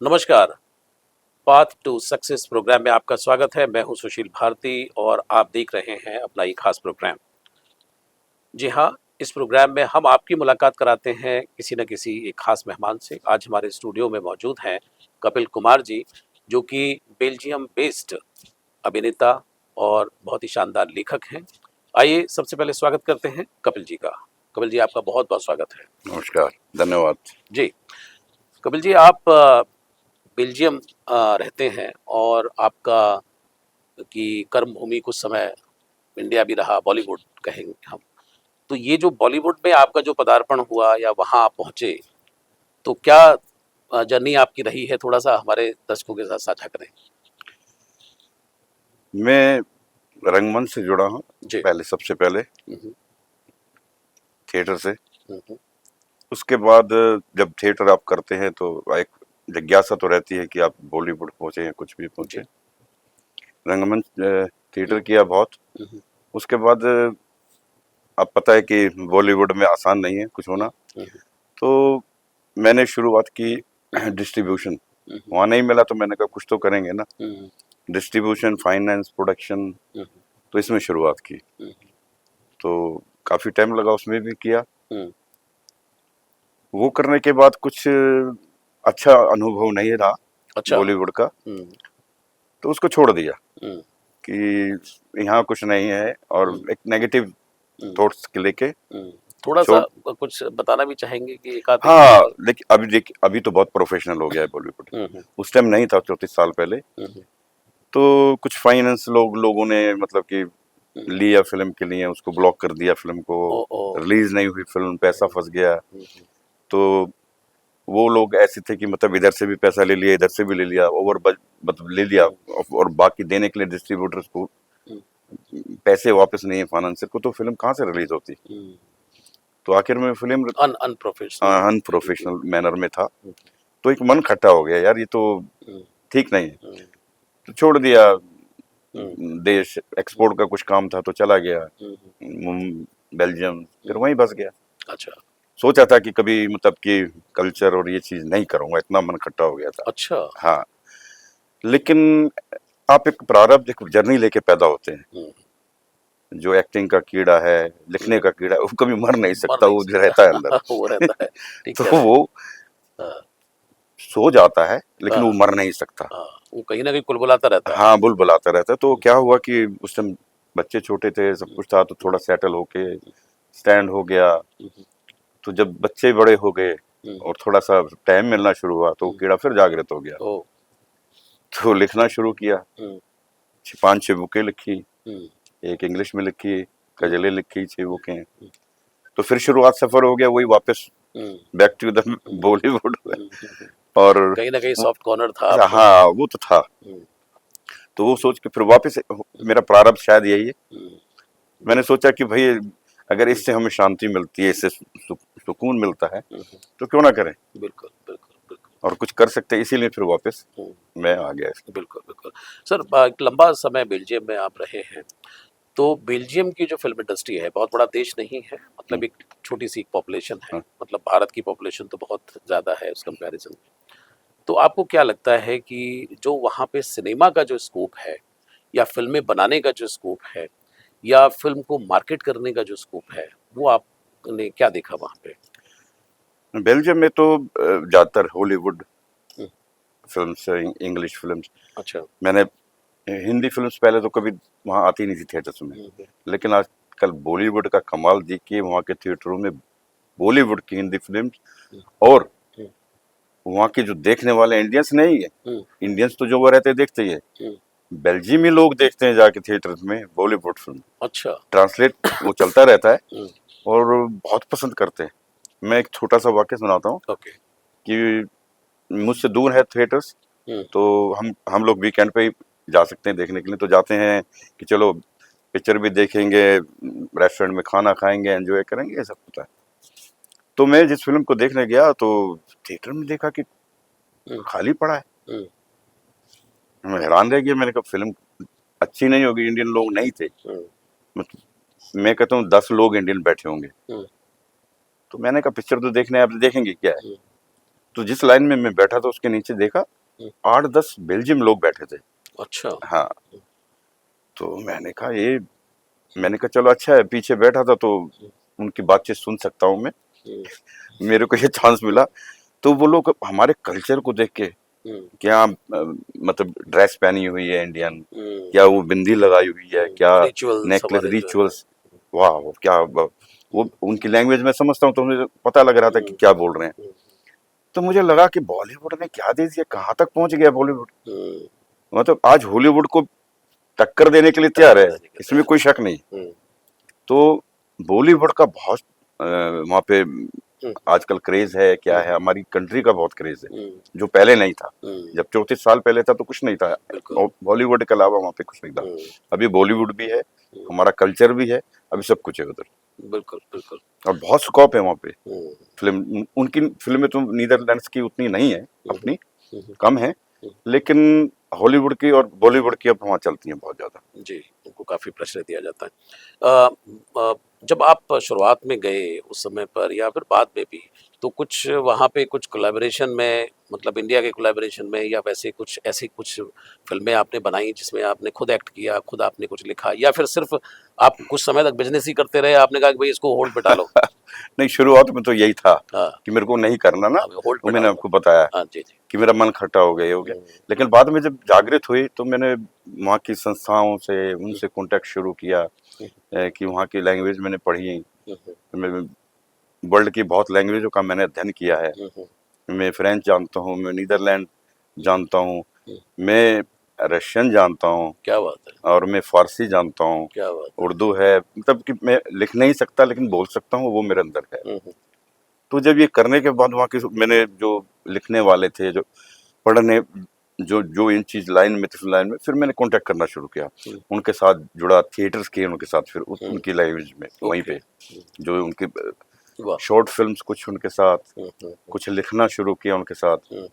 नमस्कार। Path to success programme में आपका स्वागत है। मैं हूं सुशील भारती और आप देख रहे हैं अपना ये खास प्रोग्राम। जी हाँ, इस प्रोग्राम में हम आपकी मुलाकात कराते हैं किसी न किसी एक खास मेहमान से। आज हमारे स्टूडियो में मौजूद हैं कपिल कुमार जी, जो कि बेल्जियम बेस्ड अभिनेता और बहुत ही शानदार लेखक हैं। आइए सबसे पहले स्वागत करते हैं कपिल जी का। कपिल जी, आपका बहुत बहुत स्वागत है। नमस्कार, धन्यवाद। जी, कपिल जी, आप बेल्जियम रहते हैं और आपका कि कर्म भूमि कुछ समय इंडिया भी रहा, बॉलीवुड कहेंगे हम। तो ये जो बॉलीवुड में आपका जो पदार्पण हुआ या वहाँ आप पहुँचे, तो क्या जर्नी आपकी रही है? थोड़ा-सा हमारे दर्शकों के साथ साझा करें। मैं रंगमंच से जुड़ा हूँ, जी। सबसे पहले हुँ, हुँ। थिएटर से। हुँ, हुँ। उसके बाद जब थिएटर आप करते हैं तो एक जिज्ञासा तो रहती है कि आप बॉलीवुड पहुँचे या कुछ भी पहुँचे। जी। रंगमंच थिएटर हुँ, किया बहुत। हुँ, हुँ, उसके बाद अब पता है कि बॉलीवुड में आसान नहीं है कुछ हुँ, होना, हुँ, तो मैंने शुरुआत की हुँ, हुँ, डिस्ट्रीब्यूशन। हुँ, वहाँ नहीं मिला तो मैंने कहा कुछ तो करेंगे ना। हुँ, डिस्ट्रीब्यूशन, फाइनेंस, प्रोडक्शन, हुँ, तो इसमें शुरुआत की। हुँ, तो काफ़ी टाइम लगा उसमें भी किया। हुँ। वो करने के बाद कुछ अच्छा अनुभव नहीं रहा अच्छा। बॉलीवुड का, हुँ, तो उसको छोड़ दिया हुँ, कि यहाँ कुछ नहीं है, और हुँ, एक नेगेटिव हुँ, थॉट्स के लेके हुँ। थोड़ा-सा छोड़। कुछ बताना भी चाहेंगे कि एक आध हाँ, एग्ज़ाम्पल? देखिए अभी तो बहुत प्रोफेशनल हो गया है बॉलीवुड। हुँ, हुँ, उस टाइम नहीं था, 34 साल पहले। हुँ, हुँ, तो कुछ फाइनेंस लोगों ने मतलब कि हुँ। लिया फिल्म के लिए, उसको ब्लॉक कर दिया, फिल्म को ओह! ओह! रिलीज नहीं हुई, फिल्म पैसा हुँ, फंस गया। हुँ, हुँ, तो वो लोग ऐसे थे कि मतलब इधर से भी पैसा ले लिया, इधर से भी ले लिया, मतलब ले लिया, हुँ, और बाकी देने के लिए डिस्ट्रीब्यूटर्स को हुँ, पैसे वापस नहीं है फाइनेंसर को, तो फिल्म कहाँ से रिलीज होती। हुँ। तो आखिर में फिल्म अनप्रोफेशनल तरीके अनप्रोफेशनल मैनर में था। हुँ, तो एक मन खट्टा हो गया, यार ये तो हुँ, ठीक नहीं है। हुँ, तो छोड़ दिया। हुँ, देश हुँ, एक्सपोर्ट का कुछ काम था तो चला गया हुँ, हुँ, बेल्जियम, फिर हुँ। वहीं बस गया। अच्छा, सोचा था कि कभी मतलब कि कल्चर और ये चीज नहीं करूंगा, इतना मन खट्टा हो गया था। अच्छा। हाँ, लेकिन आप एक प्रारब्ध, एक जर्नी लेके पैदा होते हैं। हुँ, जो एक्टिंग का कीड़ा है, हुँ, लिखने का कीड़ा है, वो कभी मर नहीं मर सकता, नहीं वो जो सकता। रहता है अंदर। वो रहता है, ठीक कह तो रहे हैं। वो हाँ, सो जाता है लेकिन वो हाँ, मर नहीं सकता। हाँ, वो कहीं न कहीं कुलबुलाता रहता है। हाँ, बुलबुलाता रहता है। तो हुँ, क्या हुआ कि उस टाइम बच्चे छोटे थे, सब हुँ, कुछ था, तो हुँ, थोड़ा सेटल होके हुँ, स्टैंड हो गया। हुँ, हुँ, तो जब बच्चे बड़े हो गए हुँ, और थोड़ा सा टाइम मिलना शुरू हुआ, तो वो हुँ, कीड़ा फिर जागृत हो गया। ओह! तो लिखना शुरू किया। हुँ, 5-6 बुकें लिखी, हुँ, एक इंग्लिश में लिखी, हुँ, गजलें लिखी, 6 बुकें। हुँ, तो फिर शुरुआत सफर हो गया, वही वापस हुँ, बैक टू द हुँ, बॉलीवुड। हुँ, हुँ, हुँ। और कहीं न कहीं वो, सॉफ्ट कॉर्नर था आपका। हाँ, वो तो था। हुँ, तो वो सोच के फिर वापस हुँ, मेरा प्रारब्ध शायद यही है। हुँ, मैंने बिल्कुल। सोचा कि भाई अगर हुँ, इससे हमें शांति मिलती है, इससे सुकून मिलता है, हुँ, हुँ, तो क्यों ना करें, बिल्कुल, बिल्कुल, बिल्कुल। और कुछ कर सकते हैं। इसीलिए फिर वापस हुँ, मैं आ गया इसमें। बिल्कुल, बिल्कुल। सर, एक लंबा समय बेल्जियम में आप रहे हैं। तो बेल्जियम की जो फ़िल्म इंडस्ट्री है, बहुत बड़ा देश नहीं है, हम्म, मतलब एक छोटी-सी पॉपुलेशन है, हाँ। मतलब भारत की पॉपुलेशन तो बहुत ज़्यादा है उस कंपैरिज़न में। तो आपको क्या लगता है कि जो वहाँ पे सिनेमा का जो स्कोप है या फ़िल्में बनाने का जो स्कोप है या फ़िल्म को मार्केट करने का जो स्कोप है, वो आपने क्या देखा वहाँ पे? बेल्जियम में तो ज्यादातर हॉलीवुड हुँ, फिल्म्स, इंग्लिश फिल्म्स। अच्छा। मैंने हिंदी फिल्म्स पहले तो कभी वहाँ आती नहीं थी थिएटर्स में, हुँ, हुँ, लेकिन आजकल बॉलीवुड का कमाल देखिए, वहाँ के थिएटरों में बॉलीवुड की हिंदी फिल्म्स, हुँ, और हुँ, वहाँ के जो देखने वाले इंडियंस नहीं है, हुँ, इंडियंस तो जो वो रहते देखते ही है, हुँ, बेल्जियमी लोग देखते हैं जाके थिएटर्स में बॉलीवुड फिल्म। अच्छा। ट्रांसलेट वो चलता रहता है, हुँ, और बहुत पसंद करते हैं। मैं एक छोटा सा वाक्य सुनाता हूँ ओके। कि मुझसे दूर है थिएटर्स, हुँ, तो हम लोग वीकेंड पे ही जा सकते हैं देखने के लिए, तो जाते हैं कि चलो पिक्चर भी देखेंगे, रेस्टोरेंट में खाना खाएंगे, एंजॉय करेंगे, ये सब होता है। तो मैं जिस फिल्म को देखने गया तो थिएटर में देखा कि हुँ, खाली पड़ा है। हुँ, मैं हैरान रह गया, मैंने कहा फिल्म अच्छी नहीं होगी, इंडियन लोग नहीं थे। हुँ, मतलब मैं कहता हूँ 10 लोग इंडियन बैठे होंगे। हुँ, तो मैंने कहा पिक्चर तो देखने हैं, आप देखेंगे क्या है। हुँ, तो जिस लाइन में मैं बैठा था उसके नीचे देखा 8-10 बेल्जियम लोग बैठे थे। अच्छा। हाँ, तो मैंने कहा चलो अच्छा है, पीछे बैठा था तो उनकी बातचीत सुन सकता हूँ मैं। मेरे को ये चांस मिला, तो वो लोग हमारे कल्चर को देख के, क्या मतलब ड्रेस पहनी हुई है इंडियन, क्या वो बिंदी लगाई हुई है, क्या रिचुअल्स नेकलेस, हमारे जो है। रिचुअल्स, वाह वो क्या वो उनकी लैंग्वेज में समझता हूँ तो मुझे पता लग रहा था कि क्या बोल रहे हैं। तो मुझे लगा कि बॉलीवुड ने क्या दे दिया, कहाँ तक पहुंच गया बॉलीवुड। मतलब आज हॉलीवुड को टक्कर देने के लिए तैयार है, देने के इसमें कोई शक नहीं। हम्म, तो बॉलीवुड का बहुत वहाँ पे आजकल क्रेज है, क्या है, हमारी कंट्री का बहुत क्रेज है, जो पहले नहीं था। जब 34 साल पहले था तो कुछ नहीं था, बिल्कुल। और बॉलीवुड के अलावा वहाँ पे कुछ नहीं था। अभी बॉलीवुड भी है, हमारा कल्चर भी है, अभी सब कुछ है उधर, बिल्कुल बिल्कुल। और बहुत स्कोप है वहाँ पे। फिल्म, उनकी फिल्में तो नीदरलैंड्स की उतनी नहीं है, अपनी कम है, लेकिन हॉलीवुड की और बॉलीवुड की अब वहाँ चलती हैं बहुत ज्यादा। जी, उनको काफ़ी प्रेशर दिया जाता है। जब आप शुरुआत में गए उस समय पर या फिर बाद में भी, तो कुछ वहाँ पे कुछ कोलैबोरेशन में, मतलब इंडिया के कोलैबोरेशन में, या वैसे कुछ ऐसी कुछ फ़िल्में आपने बनाई जिसमें आपने खुद एक्ट किया, खुद आपने कुछ लिखा, या फिर सिर्फ़ आप कुछ समय तक बिज़नेस ही करते रहे, आपने कहा कि भई इसको होल्ड पे डालो? नहीं, शुरुआत में तो यही था हाँ, कि मेरे को नहीं करना ना, अब होल्ड वो पे मैंने डाल दो। आपको बताया हाँ, जी, जी। कि मेरा मन खट्टा हो गया, ये हो गया। लेकिन बाद में जब जागृत हुई तो मैंने वहाँ की संस्थाओं से, उनसे कॉन्टेक्ट शुरू किया, कि वहाँ की लैंग्वेज मैंने पढ़ी। मैं वर्ल्ड की बहुत लैंग्वेजों का मैंने अध्ययन किया है। मैं फ्रेंच जानता हूँ, मैं नीदरलैंड जानता हूँ, मैं रशियन जानता हूँ, क्या बात है! और मैं फारसी जानता हूँ, क्या बात है! उर्दू है, मतलब कि मैं लिख नहीं सकता लेकिन बोल सकता हूँ, वो मेरे अंदर है। तो जब ये करने के बाद वहाँ के मैंने जो लिखने वाले थे, जो पढ़ने, जो जो इन चीज लाइन में थे, लाइन में फिर मैंने कांटेक्ट करना शुरू किया, उनके साथ जुड़ा, थिएटर्स किए उनके साथ, फिर उनकी लैंग्वेज में वहीं ओके। पे जो उनके वाह! शॉर्ट फिल्म्स कुछ उनके साथ, कुछ लिखना शुरू किया उनके साथ, हुँ,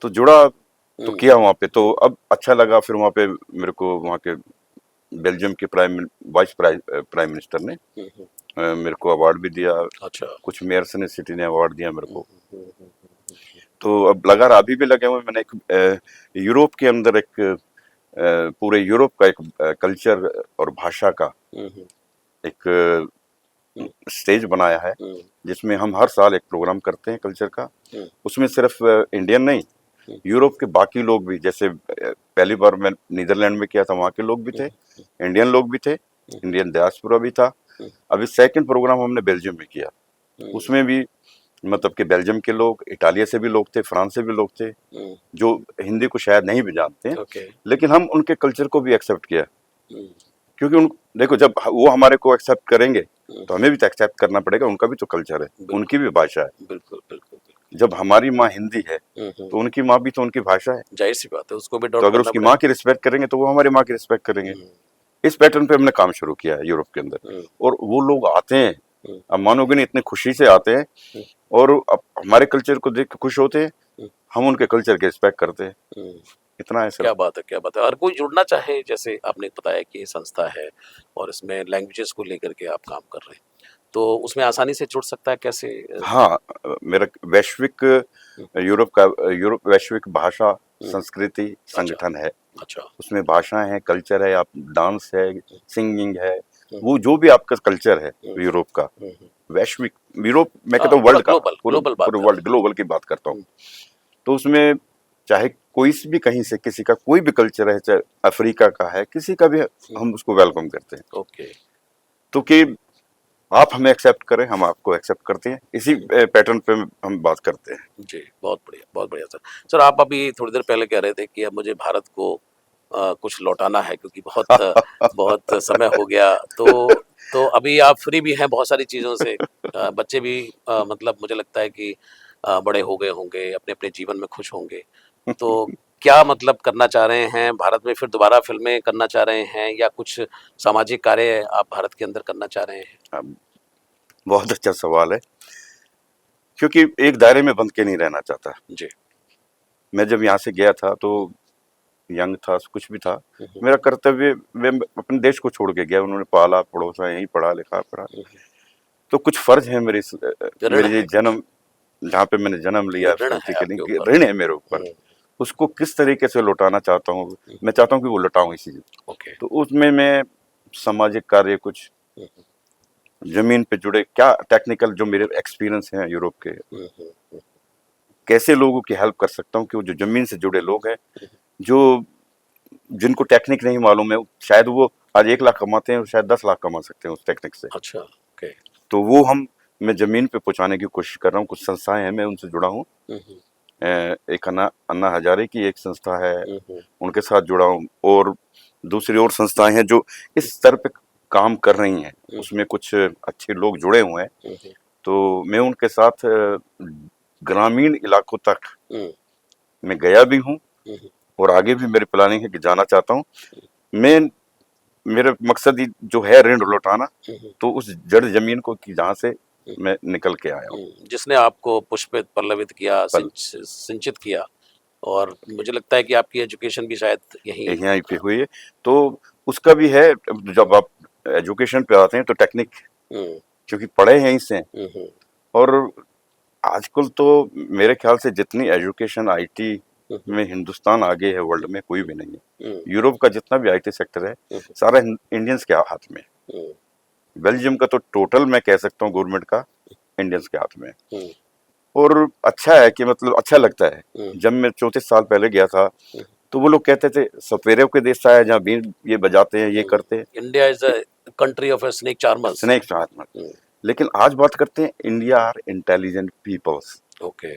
तो जुड़ा, तो हुँ, किया वहाँ पे, तो अब अच्छा लगा। फिर वहाँ पे मेरे को वहाँ के बेल्जियम के वाइस प्राइम मिनिस्टर ने हुँ। मेरे को अवार्ड भी दिया, अच्छा। कुछ मेयर्स ने, सिटी ने अवार्ड दिया मेरे हुँ, को। हुँ, हुँ, हुँ, हुँ, तो अब लगा रहा, अभी भी लगे हुए। मैंने एक यूरोप के अंदर एक पूरे यूरोप का एक कल्चर और भाषा का हुँ, हुँ, एक हुँ, स्टेज बनाया है, हुँ, जिसमें हम हर साल एक प्रोग्राम करते हैं कल्चर का। हुँ, उसमें सिर्फ इंडियन नहीं, हुँ, यूरोप के बाकी लोग भी, जैसे पहली बार मैं नीदरलैंड में किया था, वहाँ के लोग भी थे, इंडियन लोग भी थे, इंडियन डायस्पोरा भी था। अभी सेकंड प्रोग्राम हमने बेल्जियम में किया, हुँ, उसमें भी मतलब कि बेल्जियम के लोग, इटालिया से भी लोग थे, फ्रांस से भी लोग थे, हुँ, जो हिंदी को शायद नहीं भी जानते हैं, ओके। लेकिन हम उनके कल्चर को भी एक्सेप्ट किया। हुँ, क्योंकि उन देखो, जब वो हमारे को एक्सेप्ट करेंगे हुँ, तो हमें भी तो एक्सेप्ट करना पड़ेगा, उनका भी तो कल्चर है, बिल्कुल, उनकी भी भाषा है। बिल्कुल, बिल्कुल, बिल्कुल। जब हमारी माँ हिंदी है हुँ, हुँ, तो उनकी माँ भी तो उनकी भाषा है। ज़ाहिर-सी बात है, उसको भी तो डाउट अगर करना उसकी माँ पड़ेगा। की रिस्पेक्ट करेंगे तो वो हमारी माँ की रिस्पेक्ट करेंगे। हुँ, इस पैटर्न पे हमने काम शुरू किया है यूरोप के अंदर, हुँ, और वो लोग आते हैं, हुँ, अब मानोगे नहीं, इतने खुशी से आते हैं, हुँ, और अब हमारे कल्चर को देख के खुश होते हैं, हुँ, हम उनके कल्चर की रिस्पेक्ट करते हैं। हुँ। इतना है सिर्फ। क्या बात है, क्या बात है! और कोई जुड़ना चाहे, जैसे आपने बताया कि ये संस्था है और इसमें लैंग्वेजेस को लेकर के आप काम कर रहे हैं, तो उसमें आसानी से जुड़ सकता है कैसे? हाँ, मेरा वैश्विक हुँ, यूरोप वैश्विक भाषा हुँ, संस्कृति अच्छा, संगठन है। अच्छा। उसमें भाषाएं हैं, कल्चर है, आप डांस है, हुँ, सिंगिंग है, हुँ, वो जो भी आपका कल्चर है हुँ, यूरोप का, हुँ, हुँ। वैश्विक, यूरोप मैं हाँ, कहता हूँ पूरा वर्ल्ड का, ग्लोबल पूरे ग्लोबल बात पूरे कर वर्ल्ड, रहे ग्लोबल की बात करता हैं। हूँ। तो उसमें चाहे कोई से भी कहीं से, किसी का कोई भी कल्चर है, चाहे अफ्रीका का है, किसी का भी, हुँ, हम उसको वेलकम करते हैं। ओके। तो कि आप हमें एक्सेप्ट करें, हम आपको एक्सेप्ट करते हैं, इसी हुँ, पैटर्न पे हम बात करते हैं। जी, बहुत बढ़िया सर। सर, आप अभी थोड़ी देर पहले कह रहे थे कि अब मुझे भारत को कुछ लौटाना है, क्योंकि बहुत समय हो गया, तो अभी आप फ्री भी हैं बहुत सारी चीज़ों से। बच्चे भी मतलब मुझे लगता है कि बड़े हो गए होंगे, अपने-अपने जीवन में खुश होंगे। तो क्या मतलब करना चाह रहे हैं? भारत में फिर दोबारा फ़िल्में करना चाह रहे हैं, या कुछ सामाजिक कार्य आप भारत के अंदर करना चाह रहे हैं? अब बहुत अच्छा सवाल है, क्योंकि एक दायरे में बंध के नहीं रहना चाहता। जी। मैं जब यहाँ से गया था तो यंग था, कुछ भी था, हुँ, हुँ, मेरा कर्तव्य, मैं अपने देश को छोड़ के गया, उन्होंने पाला पड़ोसा, यहीं पढ़ा लिखा पढ़ा, हुँ, हुँ। तो कुछ फर्ज है मेरे ऋण मेरे ये है कुछ? जन्म जहाँ पे मैंने जन्म लिया, ऋण है ठीक है, आपके नहीं, ऊपर। ऋण है मेरे ऊपर, उसको किस तरीके से लौटाना चाहता हूँ, मैं चाहता हूँ कि वो लौटाऊं इसी। ओके। तो उसमें मैं सामाजिक कार्य कुछ, हम्म, जमीन पे जुड़े क्या टेक्निकल जो मेरे एक्सपीरियंस हैं यूरोप के, हम्म, हम्म, कैसे लोगों की हेल्प कर सकता हूँ कि वो जो जमीन से जुड़े लोग हैं, जो जिनको टेक्निक नहीं मालूम है, शायद वो आज 1 लाख कमाते हैं, शायद 10 लाख कमा सकते हैं उस टेक्निक से। अच्छा। ओके। तो वो मैं जमीन पे पहुंचाने की कोशिश कर रहा हूँ। कुछ संस्थाएं हैं, मैं उनसे जुड़ा हूँ। हम्म, एक अन्ना अन्ना हजारे की एक संस्था है, हम्म, उनके साथ जुड़ा हूँ, और दूसरी और संस्थाएं हैं जो इस स्तर पे काम कर रही हैं, उसमें कुछ अच्छे लोग जुड़े हुए हैं। हम्म, तो मैं उनके साथ ग्रामीण इलाकों तक हम्म, मैं गया भी हूँ, हम्म, और आगे भी मेरी प्लानिंग है कि जाना चाहता हूँ। मैं मेरा मकसद ही जो है ऋण लौटाना, हम्म, तो उस जड़ जमीन को कि जहाँ से मैं निकल के आया हूँ। जिसने आपको पुष्पित पल्लवित किया, पल सिंचित किया, और मुझे लगता है कि आपकी एजुकेशन भी शायद यहीं। यहीं पे हुई है, तो उसका भी है। जब आप एजुकेशन पे आते हैं तो टेक्निक, हम्म, क्योंकि पढ़े हैं इससे, हम्म, और आजकल तो मेरे ख्याल से जितनी एजुकेशन आईटी हम्म, में हिंदुस्तान आगे है, वर्ल्ड में कोई भी नहीं है। हम्म, यूरोप का जितना भी आईटी सेक्टर है, हम्म, सारा इंडियंस के हाथ में है। हम्म, बेल्जियम का तो टोटल मैं कह सकता हूँ गवर्नमेंट का इंडियंस के हाथ में है। हम्म, और अच्छा है कि मतलब अच्छा लगता है। हम्म, जब मैं 34 साल पहले गया था, हम्म, तो वो लोग कहते थे सपेरे के देश से आया, जहाँ बीन ये बजाते हैं, ये करते हैं, India is a country of snake charmers. Snakes हाथ में। लेकिन आज बात करते हैं India are intelligent peoples. Okay.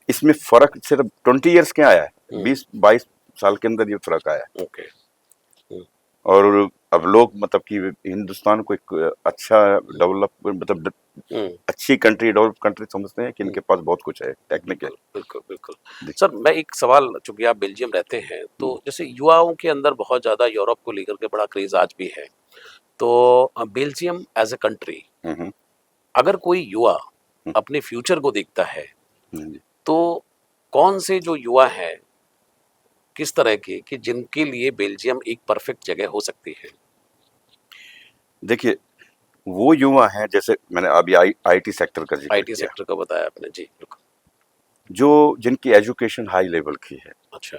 इसमें फर्क सिर्फ 20 ईयर्स क्या आया है, हम्म, 20-22 साल के अंदर ये फर्क आया है। ओके। हम्म, और अब लोग मतलब कि हिंदुस्तान को एक अच्छा डेवलप, मतलब हम्म, अच्छी कंट्री, डेवलप कंट्री समझते हैं कि हम्म, इनके पास बहुत कुछ है, टेक्निक है। बिल्कुल बिल्कुल बिल्कुल। जी। सर, मैं एक सवाल, चूंकि आप बेल्जियम रहते हैं, तो हम्म, जैसे युवाओं के अंदर बहुत ज्यादा यूरोप को लेकर के बड़ा क्रेज आज भी है, तो बेल्जियम एज ए कंट्री, हम्म, अगर कोई युवा हम्म, अपने फ्यूचर को देखता है, जी। तो कौन से जो युवा हैं, किस तरह के कि जिनके लिए बेल्जियम एक परफेक्ट जगह हो सकती है? देखिए, वो युवा हैं, जैसे मैंने अभी आईटी सेक्टर का जिक्र आईटी किया, सेक्टर का बताया आपने, जी बिल्कुल। जो जिनकी एजुकेशन हाई लेवल की है, अच्छा।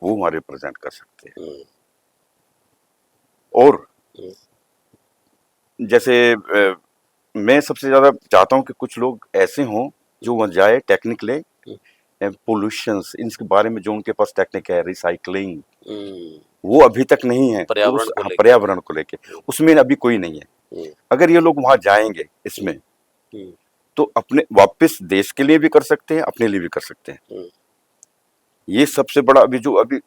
वो वहाँ रिप्रेजेंट कर सकते हैं। हम्म, और हम्म, जैसे मैं सबसे ज्यादा चाहता हूँ कि कुछ लोग ऐसे हों जो वहाँ जाए, टेक्निक ले, हम्म, पोल्यूशंस इनके बारे में जो उनके पास टेक्निक है, रिसाइकलिंग, हम्म, वो अभी तक नहीं है। तो पर्यावरण उस, को हाँ, लेकर के। पर्यावरण को लेके उसमें अभी कोई नहीं है। हम्म, अगर ये लोग वहां जाएंगे हम्म, इसमें, हम्म, तो अपने वापस देश के लिए भी कर सकते हैं, अपने लिए भी कर सकते हैं। हम्म, ये सबसे बड़ा अभी जो अभी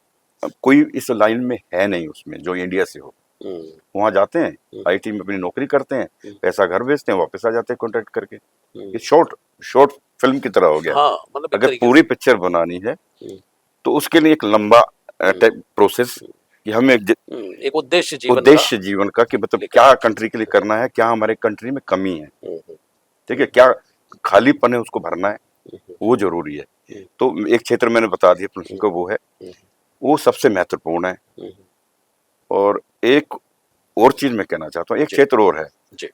अब कोई इस लाइन में है नहीं उसमें, जो इंडिया से हो। हम्म, वहां जाते हैं, हम्म, आईटी में अपनी नौकरी करते हैं, हम्म, पैसा घर भेजते हैं, वापस आ जाते हैं कॉन्ट्रैक्ट करके। हम्म। ये शॉर्ट शॉर्ट फिल्म की तरह हो गया। हाँ, मतलब एक अगर तरीके पूरी से। पिक्चर बनानी है, हम्म, तो उसके लिए एक लंबा हम्म, प्रोसेस, कि हमें एक एक उद्देश्य जीवन का उद्देश्य जीवन का, कि मतलब लेकर क्या के। कंट्री के लिए करना है, क्या हमारे कंट्री में कमी है, हम्म, ठीक है, क्या खालीपन है उसको भरना है, हम्म, वो जरूरी है। हम्म, तो एक क्षेत्र मैंने बता दिया प्रश्न हम्म, को, वो है, हम्म, वो सबसे महत्वपूर्ण है। हम्म, और एक और चीज मैं कहना चाहता हूँ, एक जी क्षेत्र और है, जी।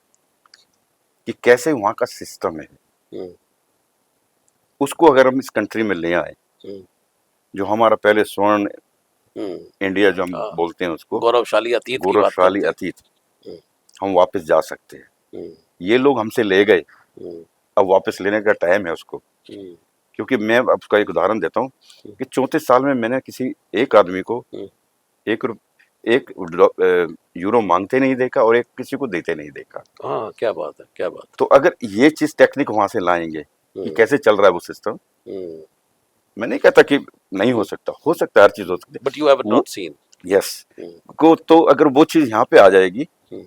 कि कैसे वहाँ का सिस्टम है, हम्म, उसको अगर हम इस कंट्री में ले आए, हम्म, जो हमारा पहले स्वर्ण हम्म, इंडिया जो हम हाँ, बोलते हैं उसको, गौरवशाली अतीत की बात गौरवशाली करते हैं। अतीत, हम्म, हम वापस जा सकते हैं। हम्म, ये लोग हमसे ले गए, हम्म, अब वापस लेने का टाइम है उसको। हम्म, क्योंकि मैं अब उसका एक उदाहरण देता हूँ, कि 34 साल में मैंने किसी एक आदमी को हम्म, एक एक यूरो मांगते नहीं देखा, और एक किसी को देते नहीं देखा। हाँ, क्या बात है, क्या बात तो अगर ये चीज टेक्निक वहां से लाएंगे है। कि कैसे चल रहा है वो सिस्टम, हम्म, मैं नहीं कहता कि नहीं हो सकता, हो सकता है, हर चीज हो सकती बट यू हैव है वो। Not seen. यस, को तो अगर वो चीज यहाँ पे आ जाएगी, हम्म,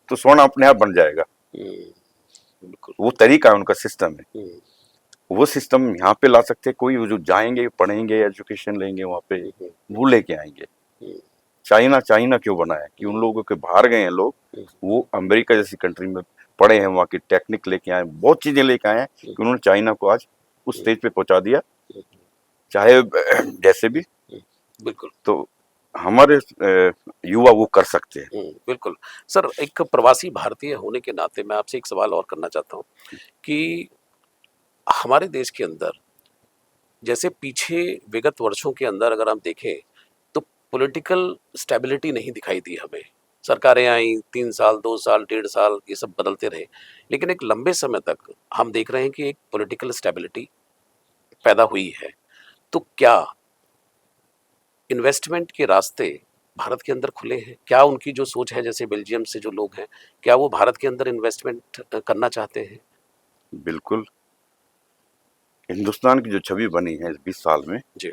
तो स्वर्ण अपने आप बन जाएगा। बिल्कुल। वो तरीका है, उनका सिस्टम है, हम्म, वो सिस्टम यहाँ पे ला सकते हैं। कोई वो जो जाएंगे, पढ़ेंगे, एजुकेशन लेंगे वहाँ पे, हम्म, वो लेके आएंगे। हम्म, चाइना चाइना क्यों बना है, कि उन लोगों के बाहर गए हैं लोग, हम्म, वो अमेरिका जैसी कंट्री में पढ़े हैं, वहाँ की टेक्निक लेके आए, बहुत चीजें लेके आए हैं, हम्म, कि उन्होंने चाइना को आज उस हम्म, स्टेज पे पहुंचा दिया, हम्म, चाहे जैसे भी। बिल्कुल। तो हमारे युवा वो कर सकते हैं। बिल्कुल। सर, एक प्रवासी भारतीय होने के नाते मैं आपसे एक सवाल और करना चाहता हूँ कि हमारे देश के अंदर जैसे पीछे विगत वर्षों के अंदर अगर हम देखें तो पॉलिटिकल स्टेबिलिटी नहीं दिखाई दी हमें। सरकारें आई 3 साल 2 साल 1.5 साल ये सब बदलते रहे, लेकिन एक लंबे समय तक हम देख रहे हैं कि एक पॉलिटिकल स्टेबिलिटी पैदा हुई है। तो क्या इन्वेस्टमेंट के रास्ते भारत के अंदर खुले हैं? क्या उनकी जो सोच है, जैसे बेल्जियम से जो लोग हैं, क्या वो भारत के अंदर इन्वेस्टमेंट करना चाहते हैं? बिल्कुल। हिंदुस्तान की जो छवि बनी है इस 20 साल में, जी।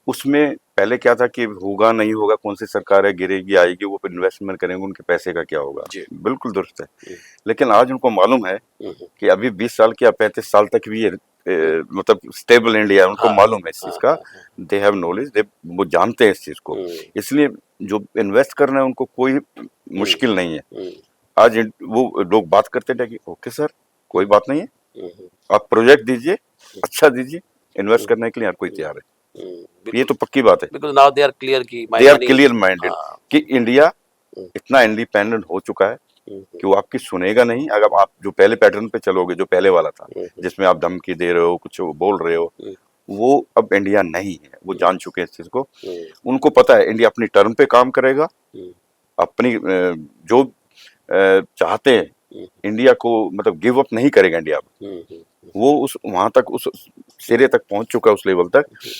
उसमें पहले क्या था कि होगा नहीं होगा, कौन सी सरकार है, गिरेगी आएगी, वो फिर इन्वेस्टमेंट करेंगे, उनके पैसे का क्या होगा। जी। बिल्कुल दुरुस्त है। हम्म, लेकिन आज उनको मालूम है हम्म, कि अभी 20 साल क्या 35 साल तक भी ये मतलब स्टेबल इंडिया है, उनको हाँ मालूम है इस हाँ चीज का। हाँ हाँ, दे हैव नॉलेज, दे वो जानते हैं इस चीज को। हम्म, इसलिए जो इन्वेस्ट करना है उनको कोई हम्म, मुश्किल नहीं है। हम्म, आज वो लोग बात करते थे कि ओके सर, कोई बात नहीं है, हम्म, आप प्रोजेक्ट दीजिए, अच्छा दीजिए, इन्वेस्ट हम्म, करने के लिए हर कोई हम्म, तैयार है। ये बिल्कुल तो पक्की बात है। बिल्कुल। नाउ दे आर क्लियर कि my they are money. Clear minded हाँ। कि इंडिया हम्म, इतना इंडिपेंडेंट हो चुका है हम्म, कि वो आपकी सुनेगा नहीं। अगर आप जो पहले पैटर्न पे चलोगे, जो पहले वाला था, हम्म, जिसमें आप धमकी दे रहे हो, कुछ बोल रहे हो, हम्म, वो अब इंडिया नहीं है। वो जान चुके हैं इस चीज को। हम्म, उनको पता है इंडिया अपनी टर्म पे काम करेगा, हम्म, अपनी जो चाहते हैं हम्म, इंडिया को, मतलब गिव अप नहीं करेगा इंडिया। हम्म, वो उस वहां तक, उस सिरे तक पहुंच चुका है, उस लेवल तक। हम्म,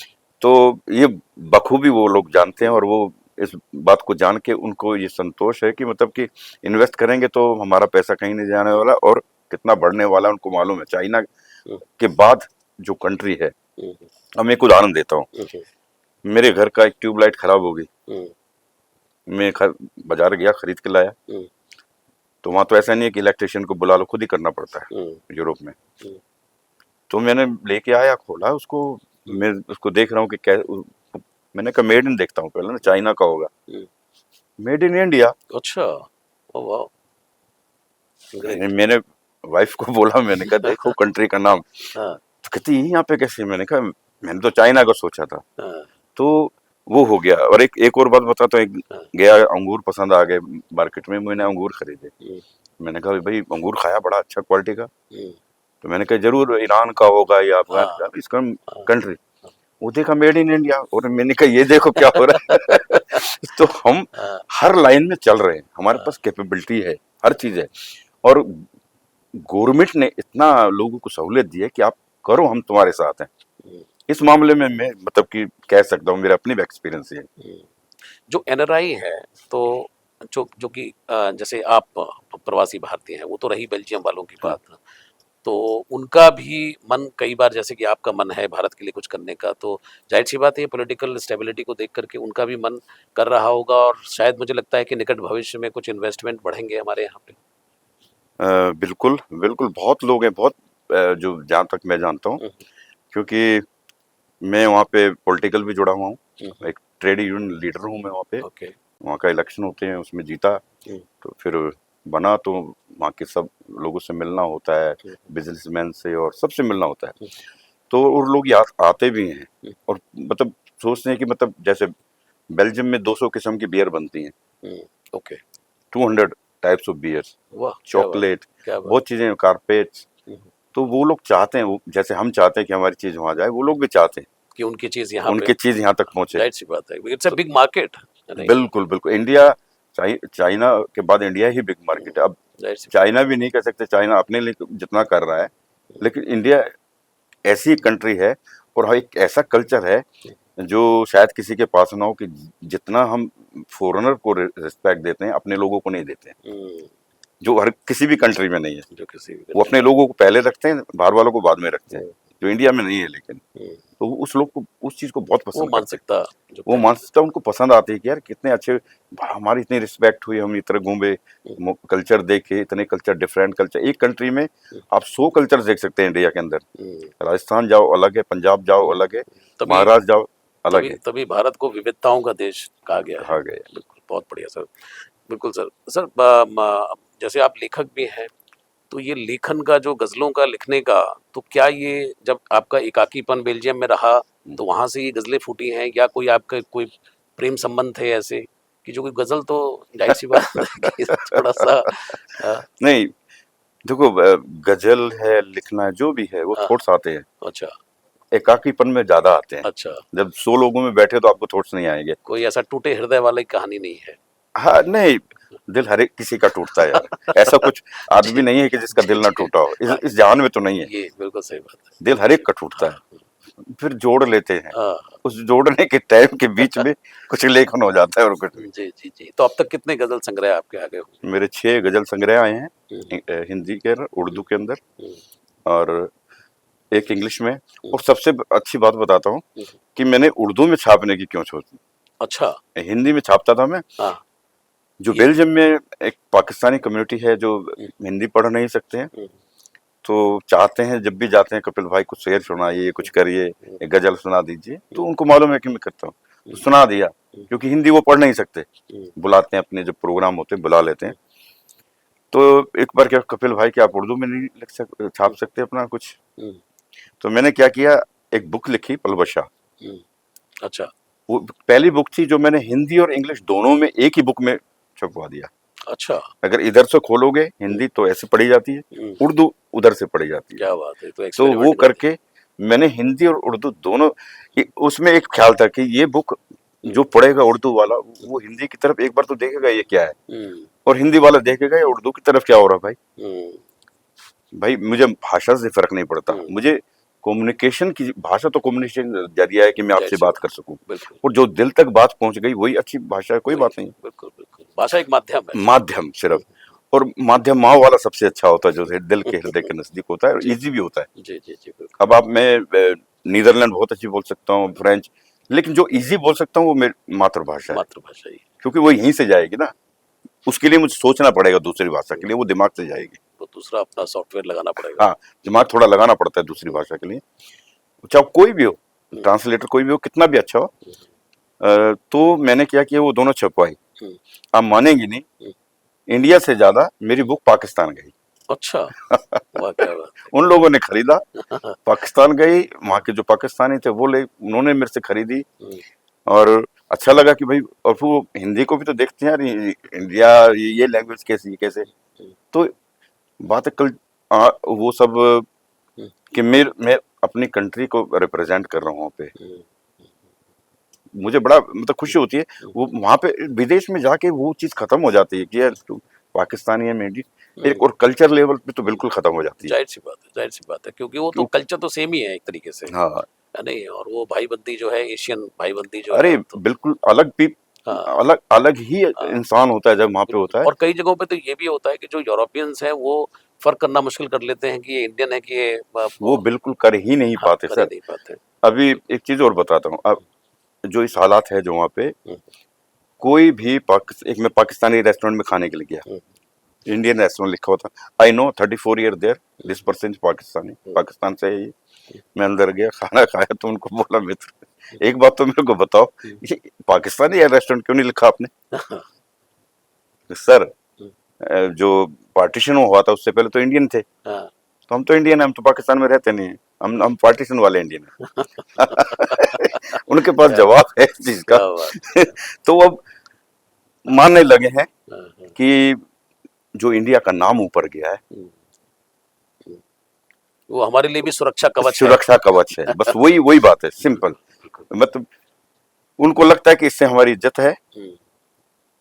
तो ये बखूबी वो लोग जानते हैं, और वो इस बात को जान के उनको ये संतोष है कि मतलब कि इन्वेस्ट करेंगे तो हमारा पैसा कहीं नहीं जाने वाला, और कितना बढ़ने वाला है उनको मालूम है। चाइना हम्म, के बाद जो कंट्री है, हम्म, अब मैं एक उदाहरण देता हूँ। हम्म, मेरे घर का एक ट्यूबलाइट खराब हो गई, हम्म, मैं बाजार गया, खरीद के लाया। हम्म, तो वहां तो ऐसा नहीं है कि इलेक्ट्रिशियन को बुला लो, खुद ही करना पड़ता हम्म, है यूरोप में। हम्म, तो मैंने लेके आया, खोला उसको, हम्म, मैं उसको देख रहा हूँ कि मैंने कहा मेड इन देखता हूँ पहले ना, चाइना का होगा, हम्म। Made in India. अच्छा। ओ वाह। मैंने ग्रेट। मैंने वाइफ को बोला, मैंने कहा देखो कंट्री का नाम। हाँ तो कहती ये यहाँ पे कैसे? मैंने कहा मैंने तो चाइना का सोचा था। हाँ तो वो हो गया। और एक और बात बताता हूँ। एक हाँ। गया, अंगूर पसंद आ गए मार्केट में, मैंने अंगूर खरीदे। हम्म, मैंने कहा भाई अंगूर खाया, बड़ा अच्छा क्वालिटी का। हम्म, तो मैंने कहा जरूर ईरान का होगा या अफगान हाँ का, इसका हाँ कंट्री। हाँ वो देखा मेड इन इंडिया, और मैंने कहा ये देखो क्या हो रहा है। तो हम हाँ हर लाइन में चल रहे हैं, हमारे हाँ, पास कैपेबिलिटी है, हर चीज है। और गवर्नमेंट ने इतना लोगों को सहूलियत दी है कि आप करो, हम तुम्हारे साथ हैं। हम्म, इस मामले में मैं मतलब कि कह सकता हूँ, मेरा अपनी एक्सपीरियंस है। हम्म। जो एनआरआई है, तो जो जो कि जैसे आप प्रवासी भारतीय हैं, वो तो रही बेल्जियम वालों की हाँ। बात। तो उनका भी मन कई बार, जैसे कि आपका मन है भारत के लिए कुछ करने का, तो जाहिर सी बात है पॉलिटिकल स्टेबिलिटी को देख करके उनका भी मन कर रहा होगा, और शायद मुझे लगता है कि निकट भविष्य में कुछ इन्वेस्टमेंट बढ़ेंगे हमारे यहाँ पे। बिल्कुल बिल्कुल, बहुत लोग हैं, बहुत जो जहाँ तक मैं जानता हूँ, हम्म, क्योंकि मैं वहाँ पे पॉलिटिकल भी जुड़ा हुआ हूँ। हम्म, एक ट्रेड यूनियन लीडर हूँ मैं वहाँ पे। ओके। वहाँ का इलेक्शन होते हैं, उसमें जीता, हम्म, तो फिर बना। तो वहाँ के सब लोगों से मिलना होता है, हम्म, बिजनेसमैन से और सबसे मिलना होता है। हम्म, तो और लोग आते भी हैं, हम्म, और मतलब सोचते हैं कि मतलब जैसे बेल्जियम में 200 किस्म की बियर बनती हैं, हम्म, ओके। 200 टाइप्स ऑफ बियर्स, वाह क्या बात है, चॉकलेट, क्या बात। बहुत चीजें, कारपेट्स। हम्म, तो वो लोग चाहते हैं, जैसे हम चाहते हैं कि हमारी चीज वहां जाए, वो लोग भी चाहते हैं कि उनकी चीज यहाँ पे। उनकी चीज यहाँ तक पहुंचे। जाहिर सी बात है, इट्स अ तो बिग मार्केट है नहीं। बिल्कुल बिल्कुल, इंडिया, चाइना के बाद इंडिया ही बिग मार्केट है अब। जाहिर सी बात। चाइना भी नहीं कह सकते, चाइना अपने लिए जितना कर रहा है, लेकिन इंडिया ऐसी कंट्री है, और हाँ, एक ऐसा कल्चर है जो शायद किसी के पास ना हो, कि जितना हम फॉरेनर को रिस्पेक्ट देते हैं, अपने लोगों को नहीं देते हैं, हम्म, जो हर किसी भी कंट्री में नहीं है। जो किसी भी वो कंट्री अपने लोगों को पहले रखते हैं, बाहर वालों को बाद में रखते हैं, में। जो इंडिया में नहीं है। लेकिन हम्म, तो वो उस लोग को, उस चीज को बहुत वो पसंद करते हैं। मानसिकता जो वो पहले। मानसिकता उनको पसंद आती है कि यार कितने अच्छे, हमारी इतनी रिस्पेक्ट हुई, हम इतने घूमे, हम्म, कल्चर देखे, इतने कल्चर, डिफरेंट कल्चर। एक कंट्री में हम्म, आप 100 कल्चर देख सकते हैं इंडिया के अंदर। हम्म, राजस्थान जाओ अलग है, पंजाब जाओ हम्म, अलग है, तभी महाराष्ट्र जाओ अलग तभी है। तभी भारत को विविधताओं का देश कहा गया है। कहा गया। बिल्कुल, बहुत बढ़िया सर। बिल्कुल सर। सर जैसे आप लेखक भी हैं, तो ये लेखन का, जो गजलों का लिखने का, तो क्या ये जब आपका एकाकीपन बेल्जियम में रहा, तो वहां से ये गजलें फूटी हैं, या कोई आपका कोई प्रेम संबंध थे ऐसे कि जो कोई गजल, तो जाहिर सी बात है कि थोड़ा सा। नहीं, देखो गजल है, लिखना है, जो भी है वो हाँ, थॉट्स आते हैं, अच्छा, एकाकीपन में ज्यादा आते हैं। अच्छा। जब 100 लोगों में बैठे तो आपको थॉट्स नहीं आएंगे। कोई ऐसा टूटे हृदय वाली कहानी नहीं है। हाँ नहीं, दिल हर एक किसी का टूटता है यार, ऐसा कुछ आदमी जी, नहीं है कि जिसका जी, दिल ना जी। टूटा हो, हाँ, इस जहान में तो नहीं है। ये बिल्कुल सही बात है। दिल हर एक का टूटता हाँ, है, फिर जोड़ लेते हैं। हाँ। उस जोड़ने के टाइम के बीच में कुछ लेखन हो जाता है और कुछ नहीं। जी, जी, जी। तो अब तक कितने गज़ल संग्रह आपके आ गए होंगे? मेरे 6 गजल संग्रह आए हैं, हुँ, हिंदी के अंदर, हुँ, उर्दू के अंदर, हुँ, और एक इंग्लिश में। हुँ, और सबसे अच्छी बात बताता हूँ हुँ। कि मैंने उर्दू में छापने की क्यों सोची। अच्छा, हिंदी में छापता था मैं, हाँ, जो ये बेल्जियम में एक पाकिस्तानी कम्युनिटी है जो हुँ, हिंदी पढ़ नहीं सकते हैं, हुँ, तो चाहते हैं जब भी जाते हैं कपिल भाई कुछ शेर सुनाइए, कुछ हुँ, करिए, हुँ, एक गजल सुना दीजिए, तो हुँ, उनको मालूम है कि मैं करता हूँ, तो हुँ, सुना दिया। हुँ, क्योंकि हिंदी वो पढ़ नहीं सकते, हुँ, बुलाते हैं अपने जब प्रोग्राम होते हैं बुला लेते हैं। हुँ, तो एक बार क्या कपिल भाई क्या आप उर्दू में नहीं छाप हुँ, सकते अपना कुछ। हुँ, तो मैंने क्या किया, एक बुक लिखी पलवशा। हुँ। अच्छा, वो पहली बुक थी जो मैंने हिंदी और इंग्लिश दोनों में एक ही बुक में छपवा दिया। अच्छा। अगर इधर से खोलोगे हुँ, हिंदी तो ऐसे पढ़ी जाती है, हुँ। उर्दू उधर से पढ़ी जाती है। क्या बात है! तो तो वो एक्सपेरिमेंट कर दिया। करके मैंने हिंदी और उर्दू दोनों, उसमें एक ख्याल था कि ये बुक हुँ, जो पढ़ेगा उर्दू वाला हुँ, वो हिंदी की तरफ एक बार तो देखेगा ये क्या है, हुँ, और हिंदी वाला देखेगा ये उर्दू की तरफ क्या हो रहा है। भाई हुँ, भाई मुझे भाषा से फर्क नहीं पड़ता, हुँ। मुझे कम्युनिकेशन की भाषा, तो कम्युनिकेशन जरिया है कि मैं आपसे ज़ाहिर-सी बात बात कर सकूं, है। बिल्कुल, और जो दिल तक बात पहुंच गई वही अच्छी भाषा है, कोई वही बात है। नहीं। बिल्कुल, बिल्कुल। भाषा एक माध्यम है। माध्यम हुँ, सिर्फ, और माध्यम माँ वाला सबसे अच्छा होता है जो दिल के हृदय हुँ। के नजदीक होता है और जी, इजी भी होता है। जी, जी, जी, बिल्कुल। अब आप मैं नीदरलैंड बहुत अच्छी बोल सकता हूँ, फ्रेंच, लेकिन जो इजी बोल सकता हूँ वो मेरी मातृभाषा है, मातृभाषा ही क्योंकि वो यहीं से जाएगी ना। उसके लिए मुझे सोचना पड़ेगा दूसरी भाषा है। के लिए, वो दिमाग से जाएगी। तो दूसरा अपना सॉफ्टवेयर लगाना पड़ेगा। हाँ, दिमाग थोड़ा लगाना पड़ता है दूसरी हुँ, भाषा के लिए, चाहे कोई भी हो, हुँ, ट्रांसलेटर कोई भी हो, कितना भी अच्छा हो। हुँ, तो मैंने क्या किया, वो दोनों छपवाई। हुँ, आप मानेंगी नहीं, हुँ। इंडिया से ज्यादा मेरी बुक पाकिस्तान गई। अच्छा, वाह! क्या बात है, उन क्या लोगों ने खरीदा, बात पाकिस्तान गई, वहाँ हाँ, के जो पाकिस्तानी थे वो ले, उन्होंने मेरे से खरीदी। हुँ, और अच्छा लगा कि भाई, और फिर वो हिंदी को भी तो देखते हैं यार, इंडिया ये लैंग्वेज कैसी, कैसे। हुँ, तो बात है कल, वो सब, हुँ, कि मैं अपनी कंट्री को रिप्रेजेंट कर रहा हूँ वहाँ पे, हुँ, मुझे बड़ा मतलब खुशी होती है। हुँ, वो वहाँ पे विदेश में जाके वो चीज़ खत्म हो जाती है कि यार तू पाकिस्तानी है, मैं इंडियन, हुँ, एक और कल्चर लेवल पे तो हुँ। बिल्कुल खत्म हो जाती है। ज़ाहिर-सी बात है, ज़ाहिर-सी बात है क्योंकि वो तो क्यों, कल्चर तो सेम ही है एक तरीके से, हाँ, है नहीं? और वो भाईबंदी जो है एशियन भाईबंदी जो है अरे वो तो बिल्कुल अलग भी, हाँ, अलग अलग ही हाँ, इंसान होता है जब वहाँ पे बिल्कुल होता है। और कई जगहों पे तो ये भी होता है कि जो यूरोपियंस हैं वो फ़र्क करना मुश्किल कर लेते हैं कि ये इंडियन है कि ये वो बिल्कुल कर ही नहीं हाँ, पाते कर ही सर। नहीं पाते। अभी बिल्कुल। एक चीज और बताता हूँ, अब जो इस हालात है जो वहाँ पे, हुँ, कोई भी एक मैं पाकिस्तानी रेस्टोरेंट में खाने के लिए गया, हुँ, इंडियन रेस्टोरेंट लिखा हुआ था, I know 34 year there, hmm, this person Pakistani, hmm, Pakistan से है ये। हुँ, मैं अंदर गया, खाना खाया, तो उनको बोला हुँ, मित्र एक बात तो मेरे को बताओ, हुँ, ये पाकिस्तानी है रेस्टोरेंट क्यों नहीं लिखा आपने। हाँ, सर हुँ, जो पार्टीशन हुआ था उससे पहले तो इंडियन थे, हाँ। तो हम तो इंडियन है, हम तो पाकिस्तान में रहते नहीं है, हम पार्टीशन वाले इंडियन है। उनके पास क्या जवाब है इस चीज का। क्या बात है, क्या तो अब मानने लगे हैं हाँ, हाँ, कि जो इंडिया का नाम ऊपर गया है, हुँ, हुँ। वो हमारे लिए भी सुरक्षा कवच है। सुरक्षा कवच है, बस वही वही बात है, सिंपल। बिल्कुल, बिल्कुल। मतलब उनको लगता है कि इससे हमारी इज्जत है, हुँ,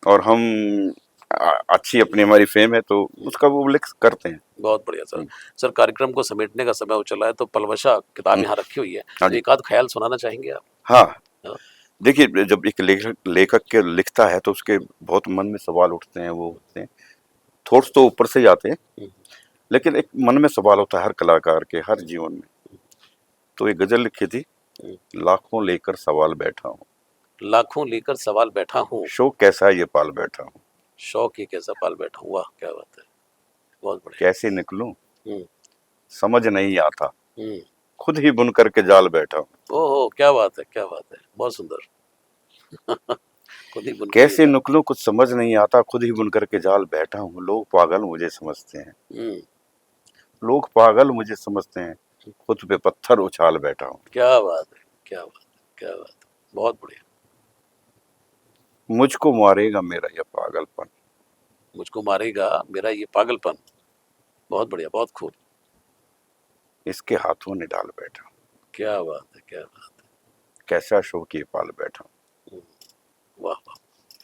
और हम अच्छी अपनी हमारी फेम है, तो हुँ। उसका वो उल्लेख करते हैं। बहुत बढ़िया सर। हम्म, सर कार्यक्रम को समेटने का समय हो चला है तो पलवशा किताब हम्म, यहाँ रखी हुई है। हाँ तो जी, एक आध ख़्याल सुनाना चाहेंगे आप? हाँ। हाँ। देखिए जब एक लेखक लेखक के लिखता है तो उसके बहुत मन में सवाल उठते हैं, वो उठते हैं, थॉट्स तो ऊपर से ही आते हैं, हुँ, लेकिन एक मन में सवाल होता है हर कलाकार के, हर जीवन में। तो एक गजल लिखी थी, हुँ। लाखों लेकर सवाल बैठा हूँ, लाखों लेकर सवाल बैठा हूँ, शौक कैसा ये पाल बैठा हूँ, शौक ही कैसा पाल बैठा हूँ। वाह! क्या बात है। बहुत बढ़िया। कैसे निकलूं हुँ, समझ नहीं आता, हुँ। खुद ही बुन करके जाल बैठा हूँ, ओहो! क्या बात है, क्या बात है। बहुत सुंदर। खुद ही बुन के ये कैसे जा निकलूं कुछ समझ नहीं आता, खुद ही बुन करके जाल बैठा हूँ, लोग पागल मुझे समझते हैं, हुँ, लोग पागल मुझे समझते हैं, खुद पे पत्थर उछाल बैठा हूँ, क्या बात है, क्या बात है, क्या बात है। बहुत बढ़िया। मुझको मारेगा मेरा यह पागलपन, मुझको मारेगा मेरा ये पागलपन। बहुत बढ़िया, बहुत खूब। इसके हाथों ने डाल बैठा, क्या बात है, क्या बात कैसा शौक ये पाल बैठा। है। वाह, वाह!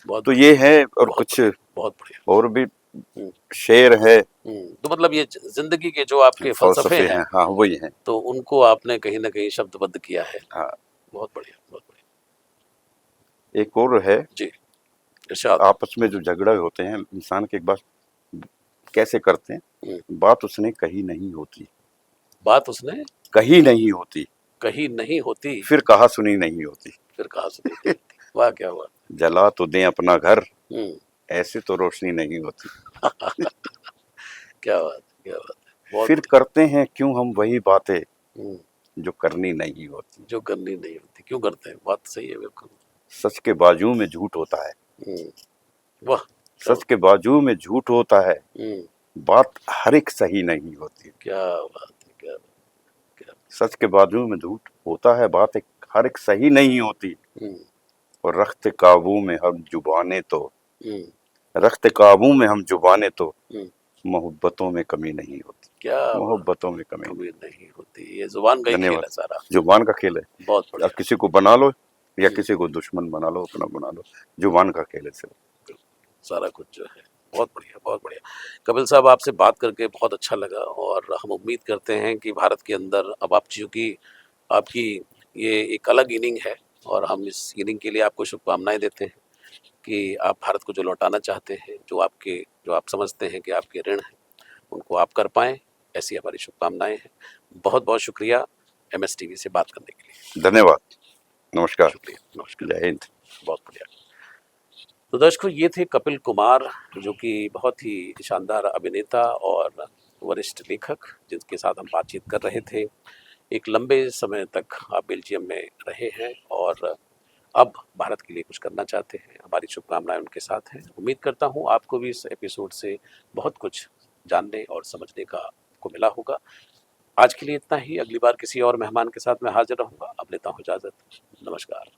बहुत तो बढ़िया, ये है, और बहुत कुछ बढ़िया, बहुत बढ़िया। और भी हुँ, शेर है, तो मतलब ये ज ज़िंदगी के जो आपके फ़लसफ़े फ़लसफ़े हैं, हैं, हाँ, वही हैं। तो उनको आपने कहीं न कहीं शब्दबद्ध किया है। हाँ, बहुत बढ़िया, बहुत बढ़िया। एक और है, जी, इरशाद। आपस में जो झगड़े होते हैं, इंसान के एक बात कैसे करते हैं, हुँ, बात उसने कही नहीं होती, बात उसने कही नहीं होती, कही नहीं होती, फिर कहा सुनी नहीं होती। फिर कहाँ सुनी नहीं होती। वाह! क्या बात जला तो दें अपना घर, है। हुँ, ऐसे तो रोशनी नहीं होती। क्या बात है, क्या बात है। बहुत फिर बढ़िया। करते हैं क्यों हम वही बातें हुँ, जो करनी नहीं होती। जो करनी नहीं होती, क्यों करते हैं? बात सही है बिल्कुल। सच के बाजू में झूठ होता है, हुँ, वाह! क्या सच के बाजू में झूठ होता है, हुँ, बात हर एक सही नहीं होती। क्या बात है, क्या क्या सच के बाजू में झूठ होता है, बात एक हर एक सही नहीं होती। हुँ, और रखते काबू में हम जुबाने तो, हुँ, रखते काबू में हम जुबाने तो, हुँ, मोहब्बतों में कमी नहीं होती। क्या बात मोहब्बतों में कमी नहीं। कमी नहीं होती। ये ज़ुबान का ही खेल धन्यवाद। है सारा। जुबान का खेल है, बहुत अब बढ़िया। किसी को बना लो या हुँ, किसी को दुश्मन बना लो, अपना बना लो, जुबान का खेल है सिर्फ। सारा कुछ जो है। बहुत बढ़िया, बहुत बढ़िया। कपिल साहब आपसे बात करके बहुत अच्छा लगा और हम उम्मीद करते हैं कि भारत के अंदर अब आप चूँकि आपकी ये एक अलग इनिंग है और हम इस इनिंग के लिए आपको शुभकामनाएँ देते हैं कि आप भारत को जो लौटाना चाहते हैं, जो आप समझते हैं कि आपके ऋण हैं, उनको आप कर पाएँ, ऐसी हमारी शुभकामनाएँ हैं। बहुत-बहुत शुक्रिया एमएस टीवी से बात करने के लिए। धन्यवाद। नमस्कार। शुक्रिया, नमस्कार। जय हिंद। बहुत बढ़िया। तो दर्शकों ये थे कपिल कुमार जो कि बहुत ही शानदार अभिनेता और वरिष्ठ लेखक जिनके साथ हम बातचीत कर रहे थे। एक लंबे समय तक आप बेल्जियम में रहे हैं और अब भारत के लिए कुछ करना चाहते हैं। हमारी शुभकामनाएं उनके साथ हैं। उम्मीद करता हूँ आपको भी इस एपिसोड से बहुत कुछ जानने और समझने को मिला होगा। आज के लिए इतना ही। अगली बार किसी और मेहमान के साथ मैं हाजिर रहूँगा। अब लेता हूँ इजाज़त। नमस्कार।